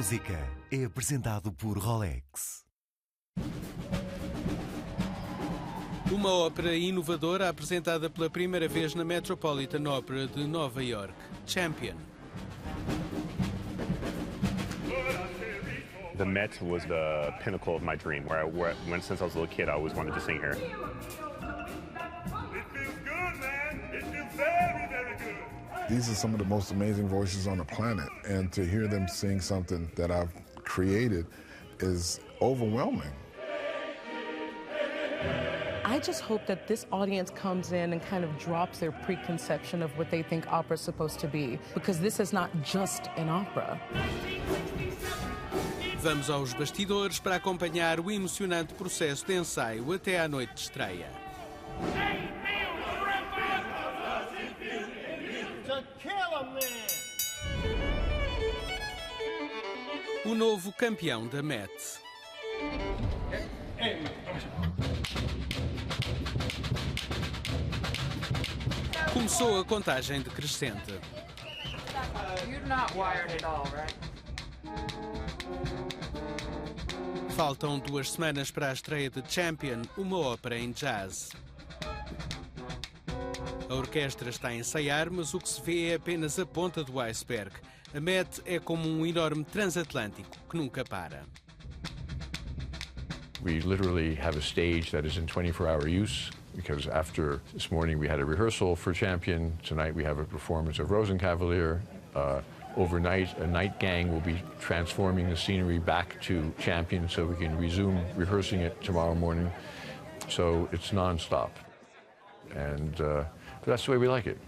Musica é apresentado por Rolex. Uma ópera inovadora apresentada pela primeira vez na Metropolitan Opera de Nova Iorque, Champion. The Met was the pinnacle of my dream, when since I was a little kid, I always wanted to sing here. It feels good, man. It feels very, very good. These are some of the most amazing voices on the planet, and to hear them sing something that I've created is overwhelming. I just hope that this audience comes in and kind of drops their preconception of what they think opera is supposed to be, because this is not just an opera. Vamos aos bastidores para acompanhar o emocionante processo de ensaio até à noite de estreia. O novo campeão da Met. Começou a contagem decrescente. You're not wired at all, right? Faltam 2 semanas para a estreia de Champion, uma ópera em jazz. A orquestra está a ensaiar, mas o que se vê é apenas a ponta do iceberg. A Met é como um enorme transatlântico que nunca para. We literally have a stage that is in 24-hour use, because after this morning we had a rehearsal for Champion. Tonight we have a performance of Rosenkavalier. Overnight, a night gang will be transforming the scenery back to Champion so we can resume rehearsing it tomorrow morning. So it's non-stop. And that's the way we like it.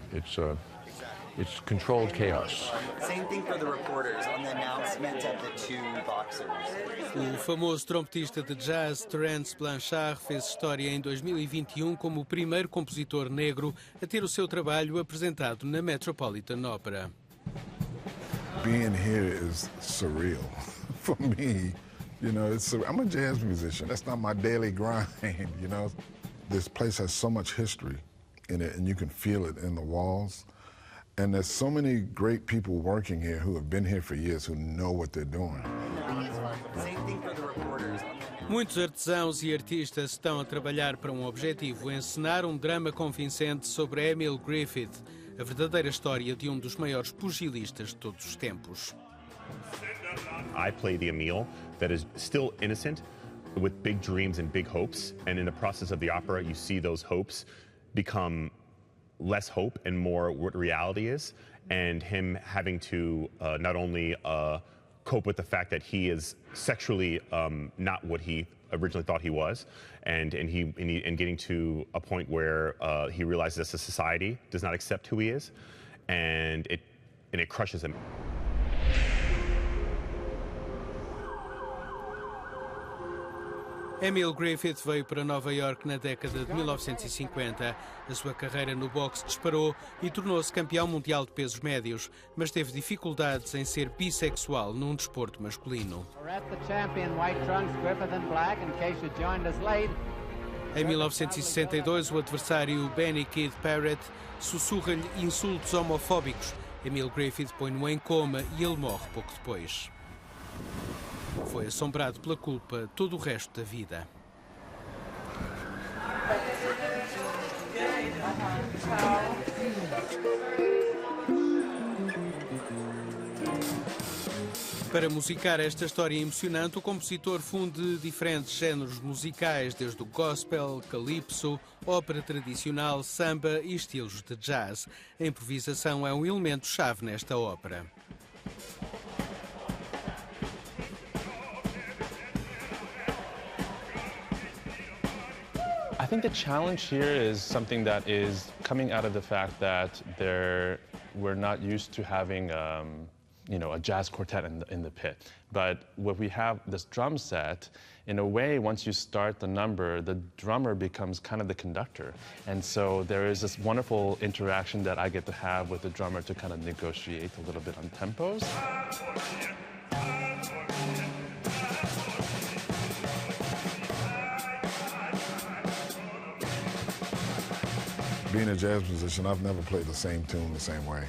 It's controlled chaos. Same thing for the reporters on the announcement of the 2 boxers. O famoso trompetista de jazz Terence Blanchard fez história em 2021 como o primeiro compositor negro a ter o seu trabalho apresentado na Metropolitan Opera. Being here is surreal for me. You know, I'm a jazz musician. That's not my daily grind, you know. This place has so much history in it, and you can feel it in the walls. And there's so many great people working here who have been here for years who know what they're doing. Same thing for the reporters. Muitos artesãos e artistas estão a trabalhar para um objetivo: encenar um drama convincente sobre Emile Griffith, a verdadeira história de dos maiores pugilistas de todos os tempos. I play the Emile that is still innocent, with big dreams and big hopes, and in the process of the opera, you see those hopes become less hope and more what reality is, and him having to not only cope with the fact that he is sexually not what he originally thought he was, and getting to a point where he realizes that the society does not accept who he is, and it crushes him. Emile Griffith veio para Nova Iorque na década de 1950. A sua carreira no boxe disparou e tornou-se campeão mundial de pesos médios, mas teve dificuldades em ser bissexual num desporto masculino. Em 1962, o adversário Benny Kid Parrott sussurra-lhe insultos homofóbicos. Emile Griffith põe-no em coma e ele morre pouco depois. Foi assombrado pela culpa todo o resto da vida. Para musicar esta história emocionante, o compositor funde diferentes géneros musicais, desde o gospel, calypso, ópera tradicional, samba e estilos de jazz. A improvisação é um elemento-chave nesta ópera. I think the challenge here is something that is coming out of the fact that we're not used to having a jazz quartet in the pit. But what we have, this drum set, in a way, once you start the number, the drummer becomes kind of the conductor. And so there is this wonderful interaction that I get to have with the drummer to kind of negotiate a little bit on tempos. Being a jazz musician, I've never played the same tune the same way.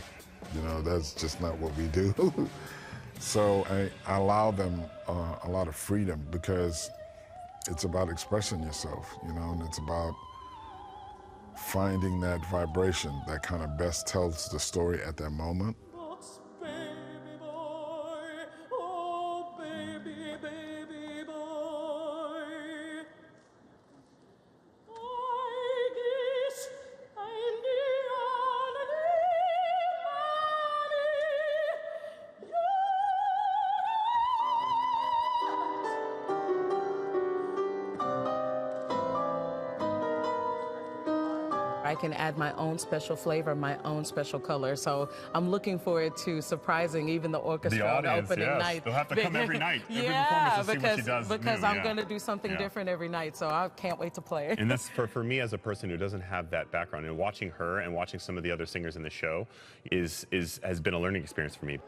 You know, that's just not what we do. So I allow them a lot of freedom because it's about expressing yourself, you know, and it's about finding that vibration that kind of best tells the story at that moment. I can add my own special flavor, my own special color. So I'm looking forward to surprising even the orchestra on the opening night. They'll have to come every night, every yeah, performance to see what she does because new, I'm going to do something different every night. So I can't wait to play. And that's for me as a person who doesn't have that background, and watching her and watching some of the other singers in the show has been a learning experience for me.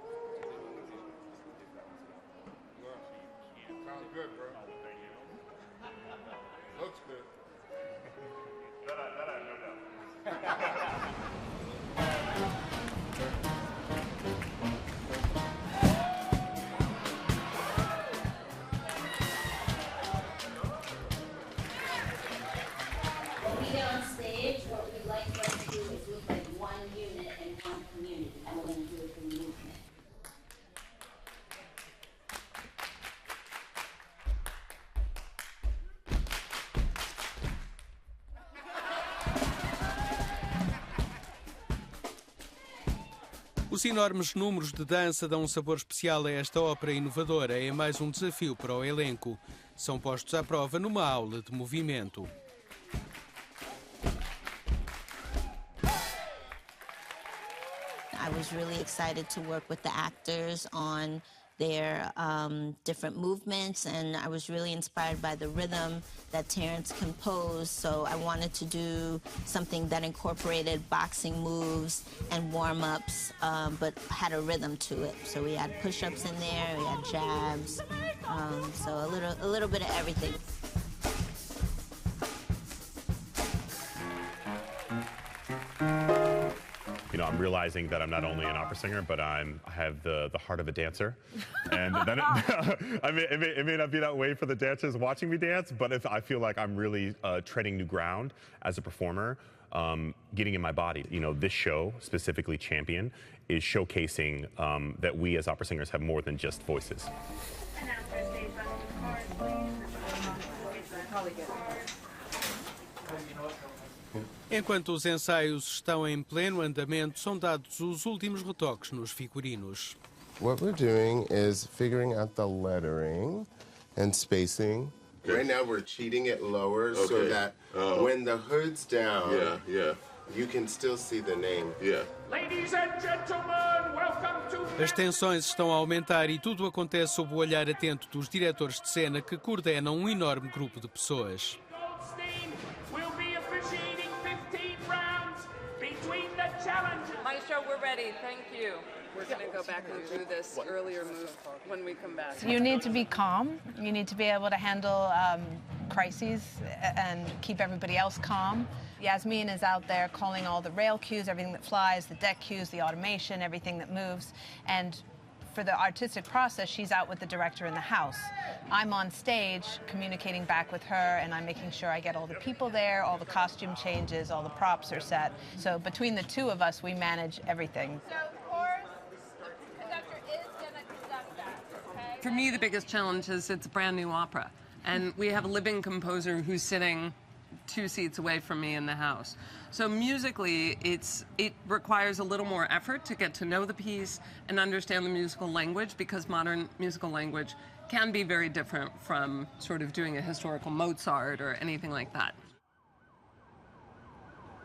Sounds good, bro. Looks good. When we get on stage, what we'd like for us to do is look like one unit and one community, and we're going to do it through movement. Os enormes números de dança dão um sabor especial a esta ópera inovadora. É mais um desafio para o elenco. São postos à prova numa aula de movimento. I was really excited to work with the actors on their different movements, and I was really inspired by the rhythm that Terence composed, so I wanted to do something that incorporated boxing moves and warm-ups, but had a rhythm to it. So we had push-ups in there, we had jabs, so a little bit of everything. You know, I'm realizing that I'm not only an opera singer, but I have the heart of a dancer. And that it may not be that way for the dancers watching me dance, but I feel like I'm really treading new ground as a performer, getting in my body. You know, this show, specifically Champion, is showcasing that we as opera singers have more than just voices. Enquanto os ensaios estão em pleno andamento, são dados os últimos retoques nos figurinos. What we're doing is figuring out the lettering and spacing. Right now we're cheating it lower so that when the hood's down, you can still see the name. Ladies and gentlemen, welcome to... As tensões estão a aumentar e tudo acontece sob o olhar atento dos diretores de cena que coordenam um enorme grupo de pessoas. Maestro, we're ready. Thank you. We're going to go back and do this earlier move when we come back. You need to be calm. You need to be able to handle crises and keep everybody else calm. Yasmin is out there calling all the rail cues, everything that flies, the deck cues, the automation, everything that moves. And for the artistic process, she's out with the director in the house. I'm on stage communicating back with her, and I'm making sure I get all the people there, all the costume changes, all the props are set. So between the two of us, we manage everything. So, chorus, the conductor is going to conduct that, okay? For me, the biggest challenge is it's a brand new opera, and we have a living composer who's sitting 2 seats away from me in the house. So musically, it requires a little more effort to get to know the piece and understand the musical language, because modern musical language can be very different from sort of doing a historical Mozart or anything like that.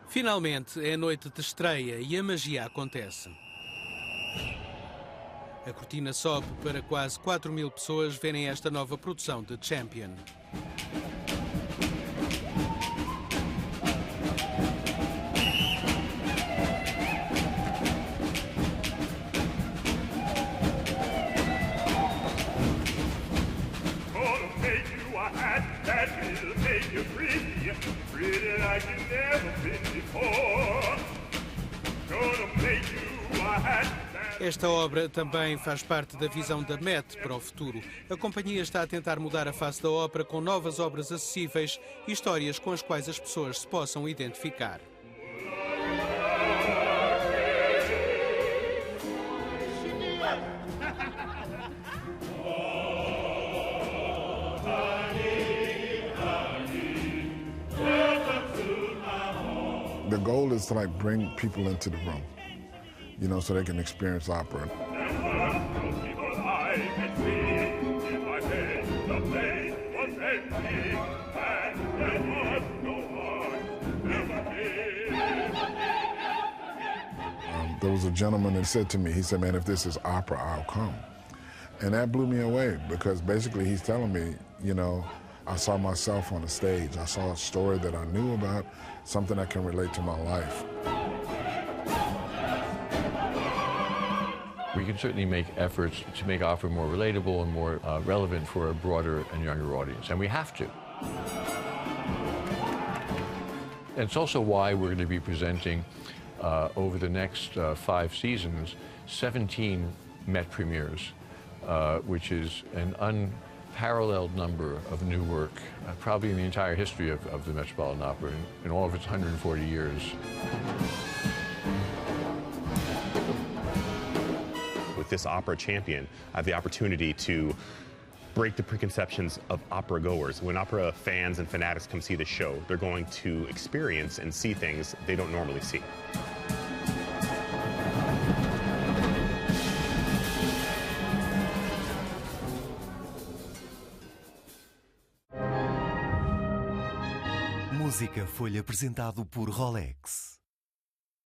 Finalmente, é a noite de estreia e a magia acontece. A cortina sobe para quase 4.000 pessoas verem esta nova produção de Champion. That will make you pretty, pretty like you've never been before. Gonna make you a hat that Esta obra também faz parte da visão da Met para o futuro. A companhia está a tentar mudar a face da ópera com novas obras acessíveis e histórias com as quais as pessoas se possam identificar. The goal is to bring people into the room, so they can experience opera. There was a gentleman that said to me, he said, "Man, if this is opera, I'll come." And that blew me away because basically he's telling me, I saw myself on the stage. I saw a story that I knew about, something that can relate to my life. We can certainly make efforts to make opera more relatable and more relevant for a broader and younger audience, and we have to. And it's also why we're going to be presenting over the next 5 seasons, 17 Met premieres, which is an unparalleled number of new work, probably in the entire history of the Metropolitan Opera, in all of its 140 years. With this opera champion, I have the opportunity to break the preconceptions of opera goers. When opera fans and fanatics come see the show, they're going to experience and see things they don't normally see. Música foi-lhe apresentado por Rolex.